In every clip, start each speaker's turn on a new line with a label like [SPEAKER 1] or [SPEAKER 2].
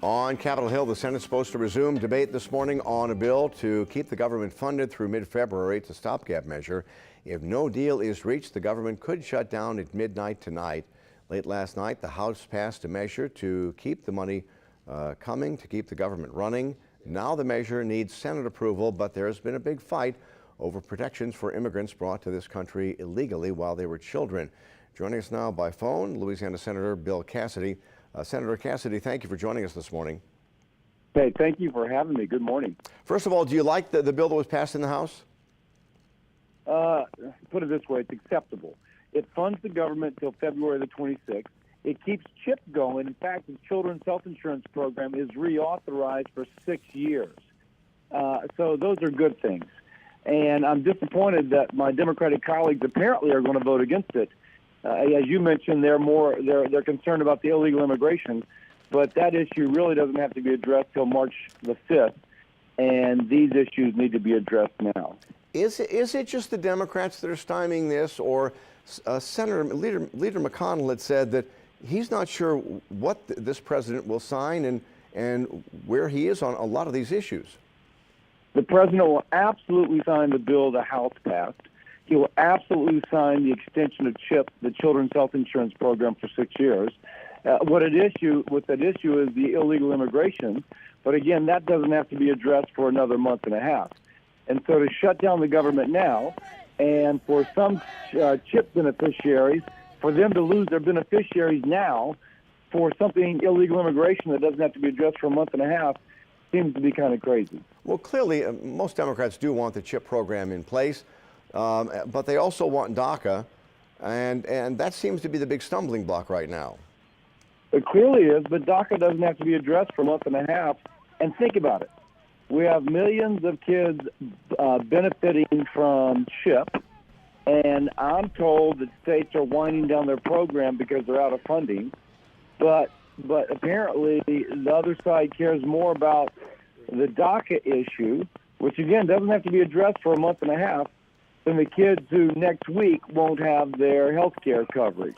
[SPEAKER 1] On Capitol Hill, the Senate's supposed to resume debate this morning on a bill to keep the government funded through mid-February. It's a stopgap measure. If no deal is reached, the government could shut down at midnight tonight. Late last night, the House passed a measure to keep the money coming, to keep the government running. Now the measure needs Senate approval, but there's been a big fight over protections for immigrants brought to this country illegally while they were children. Joining us now by phone, Louisiana Senator Bill Cassidy. Senator Cassidy, thank you for joining us this morning.
[SPEAKER 2] Hey, thank you for having me. Good morning.
[SPEAKER 1] First of all, do you like the bill that was passed in the House?
[SPEAKER 2] Put it this way, it's acceptable. It funds the government until February the 26th. It keeps CHIP going. In fact, the Children's Health Insurance Program is reauthorized for 6 years. So those are good things. And I'm disappointed that my Democratic colleagues apparently are going to vote against it. As you mentioned, they're concerned about the illegal immigration, but that issue really doesn't have to be addressed till March the 5th, and these issues need to be addressed now.
[SPEAKER 1] Is it just the Democrats that are stymieing this, or Leader McConnell had said that he's not sure what this president will sign and where he is on a lot of these issues?
[SPEAKER 2] The president will absolutely sign the bill the House passed. He will absolutely sign the extension of CHIP, the Children's Health Insurance Program, for 6 years. What that issue is the illegal immigration, but again, that doesn't have to be addressed for another month and a half. And so to shut down the government now, and for some CHIP beneficiaries, for them to lose their beneficiaries now for something illegal immigration that doesn't have to be addressed for a month and a half, seems to be kind of crazy.
[SPEAKER 1] Well, clearly, most Democrats do want the CHIP program in place. But they also want DACA, and that seems to be the big stumbling block right now.
[SPEAKER 2] It clearly is, but DACA doesn't have to be addressed for a month and a half. And think about it. We have millions of kids benefiting from CHIP, and I'm told that states are winding down their program because they're out of funding. But apparently the other side cares more about the DACA issue, which, again, doesn't have to be addressed for a month and a half, than the kids who next week won't have their health care coverage.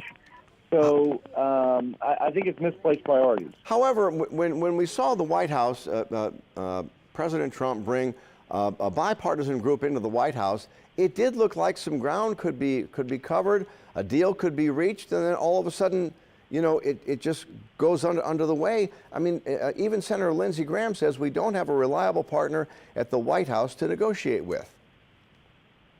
[SPEAKER 2] So I think it's misplaced priorities.
[SPEAKER 1] However, when we saw the White House, President Trump bring a bipartisan group into the White House, it did look like some ground could be covered, a deal could be reached, and then all of a sudden, you know, it just goes under the way. I mean, even Senator Lindsey Graham says we don't have a reliable partner at the White House to negotiate with.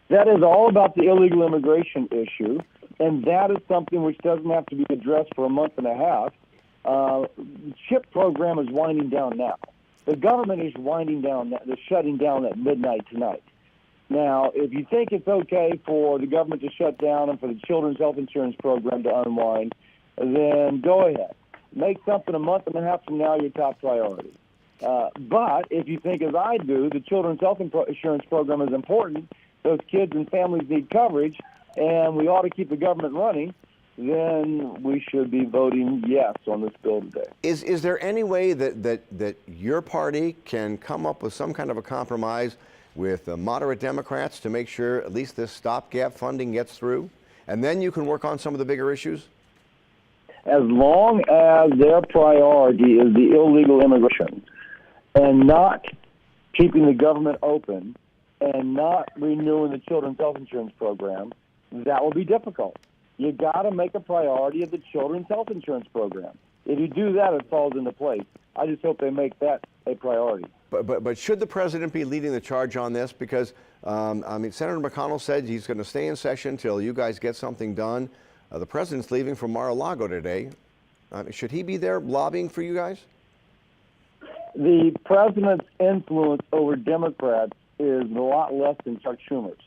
[SPEAKER 2] That is all about the illegal immigration issue, and that is something which doesn't have to be addressed for a month and a half. The CHIP program is winding down now. The government is winding down, they're shutting down at midnight tonight. Now, if you think it's okay for the government to shut down and for the Children's Health Insurance Program to unwind, then go ahead. Make something a month and a half from now your top priority. But if you think, as I do, the Children's Health Insurance Program is important, those kids and families need coverage, and we ought to keep the government running, then we should be voting yes on this bill today.
[SPEAKER 1] Is there any way that your party can come up with some kind of a compromise with moderate Democrats to make sure at least this stopgap funding gets through, and then you can work on some of the bigger issues?
[SPEAKER 2] As long as their priority is the illegal immigration and not keeping the government open and not renewing the Children's Health Insurance Program, that will be difficult. You got to make a priority of the Children's Health Insurance Program. If you do that, it falls into place. I just hope they make that a priority.
[SPEAKER 1] But should the president be leading the charge on this? Because, I mean, Senator McConnell said he's going to stay in session till you guys get something done. The president's leaving for Mar-a-Lago today. Should he be there lobbying for you guys?
[SPEAKER 2] The president's influence over Democrats is a lot less than Chuck Schumer's.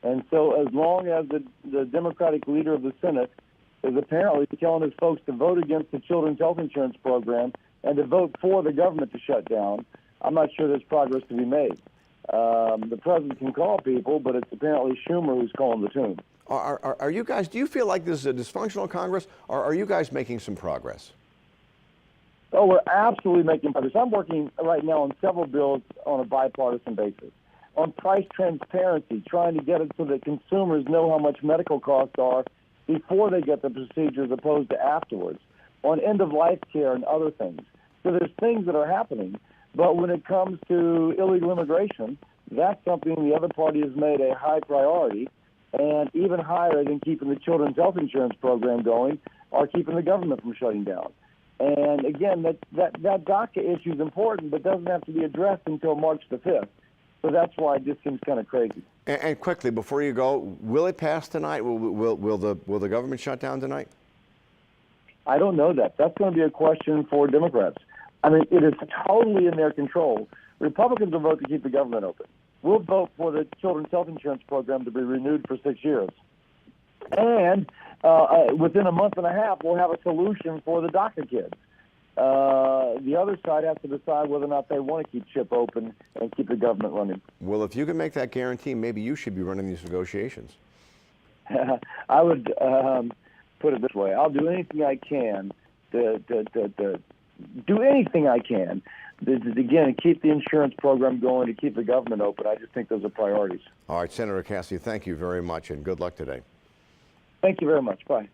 [SPEAKER 2] And so as long as the Democratic leader of the Senate is apparently telling his folks to vote against the Children's Health Insurance Program and to vote for the government to shut down, I'm not sure there's progress to be made. The president can call people, but it's apparently Schumer who's calling the tune.
[SPEAKER 1] Are you guys, do you feel like this is a dysfunctional Congress, or are you guys making some progress?
[SPEAKER 2] Oh, we're absolutely making progress. I'm working right now on several bills on a bipartisan basis. On price transparency, trying to get it so that consumers know how much medical costs are before they get the procedure as opposed to afterwards. On end-of-life care and other things. So there's things that are happening. But when it comes to illegal immigration, that's something the other party has made a high priority, and even higher than keeping the children's health insurance program going or keeping the government from shutting down. And again, that DACA issue is important, but doesn't have to be addressed until March the 5th. So that's why it just seems kind of crazy.
[SPEAKER 1] And quickly, before you go, will it pass tonight? Will the government shut down tonight?
[SPEAKER 2] I don't know that. That's going to be a question for Democrats. I mean, it is totally in their control. Republicans will vote to keep the government open. We'll vote for the children's health insurance program to be renewed for 6 years. And within a month and a half, we'll have a solution for the DACA kids. The other side has to decide whether or not they want to keep CHIP open and keep the government running.
[SPEAKER 1] Well, if you can make that guarantee, maybe you should be running these negotiations.
[SPEAKER 2] I would put it this way. I'll do anything I can to again, keep the insurance program going, to keep the government open. I just think those are priorities.
[SPEAKER 1] All right, Senator Cassidy, thank you very much, and good luck today.
[SPEAKER 2] Thank you very much. Bye.